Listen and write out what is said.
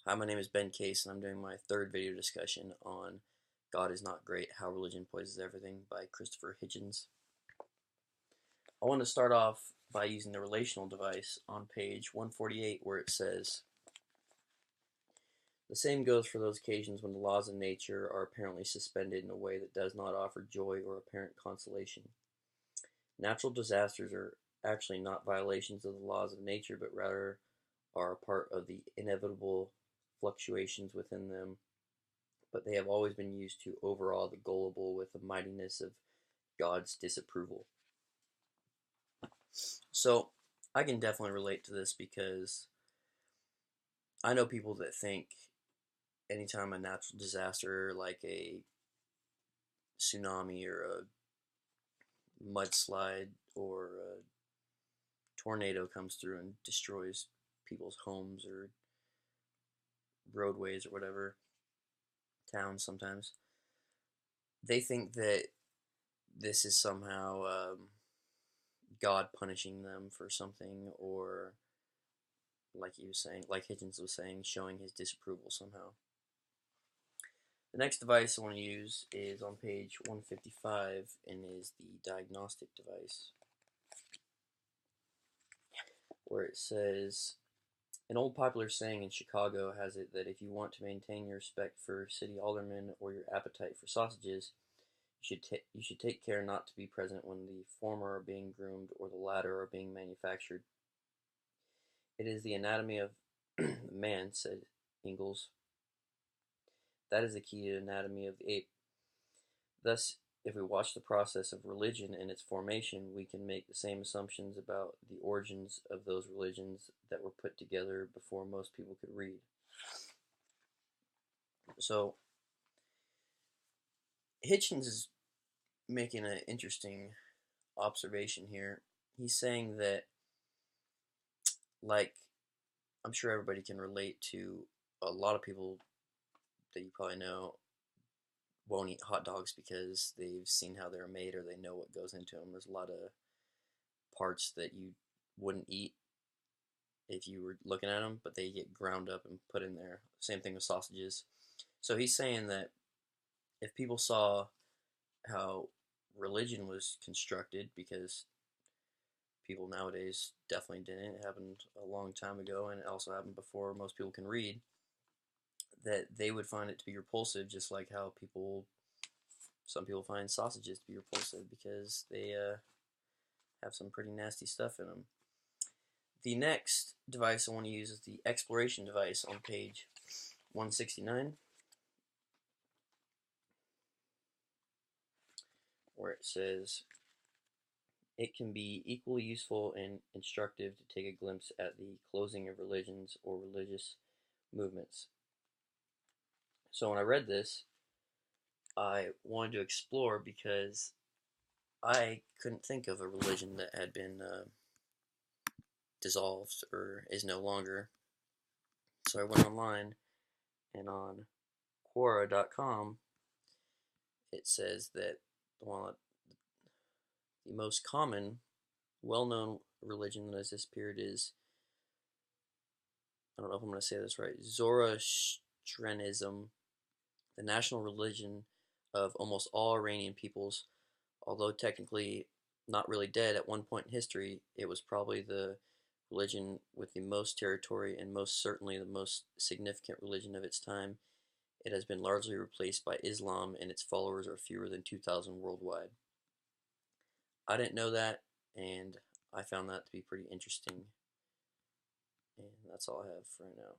Hi, my name is Ben Case, and I'm doing my third video discussion on God is Not Great, How Religion Poisons Everything by Christopher Hitchens. I want to start off by using the relational device on page 148 where it says, "The same goes for those occasions when the laws of nature are apparently suspended in a way that does not offer joy or apparent consolation. Natural disasters are actually not violations of the laws of nature, but rather are a part of the inevitable fluctuations within them, but they have always been used to overawe the gullible with the mightiness of God's disapproval." So I can definitely relate to this because I know people that think anytime a natural disaster like a tsunami or a mudslide or a tornado comes through and destroys people's homes or roadways or whatever, towns sometimes, they think that this is somehow God punishing them for something, or like he was saying, like Hitchens was saying, showing his disapproval somehow. The next device I want to use is on page 155 and is the diagnostic device, where it says, "An old popular saying in Chicago has it that if you want to maintain your respect for city aldermen or your appetite for sausages, you should take care not to be present when the former are being groomed or the latter are being manufactured. It is the anatomy of man," said Ingalls. "That is the key to the anatomy of the ape. Thus, if we watch the process of religion in its formation, we can make the same assumptions about the origins of those religions that were put together before most people could read." So, Hitchens is making an interesting observation here. He's saying that, like, I'm sure everybody can relate to, a lot of people that you probably know won't eat hot dogs because they've seen how they're made or they know what goes into them. There's a lot of parts that you wouldn't eat if you were looking at them, but they get ground up and put in there. Same thing with sausages. So he's saying that if people saw how religion was constructed, because people nowadays definitely didn't, it happened a long time ago and it also happened before most people can read, that they would find it to be repulsive, just like how some people find sausages to be repulsive because they have some pretty nasty stuff in them. The next device I want to use is the exploration device on page 169, where it says, "It can be equally useful and instructive to take a glimpse at the closing of religions or religious movements." So when I read this, I wanted to explore because I couldn't think of a religion that had been dissolved or is no longer. So I went online, and on Quora.com it says that the most common, well-known religion that has disappeared is, I don't know if I'm going to say this right, Zoroastrianism, the national religion of almost all Iranian peoples. Although technically not really dead, at one point in history, it was probably the religion with the most territory and most certainly the most significant religion of its time. It has been largely replaced by Islam, and its followers are fewer than 2,000 worldwide. I didn't know that, and I found that to be pretty interesting. And that's all I have for right now.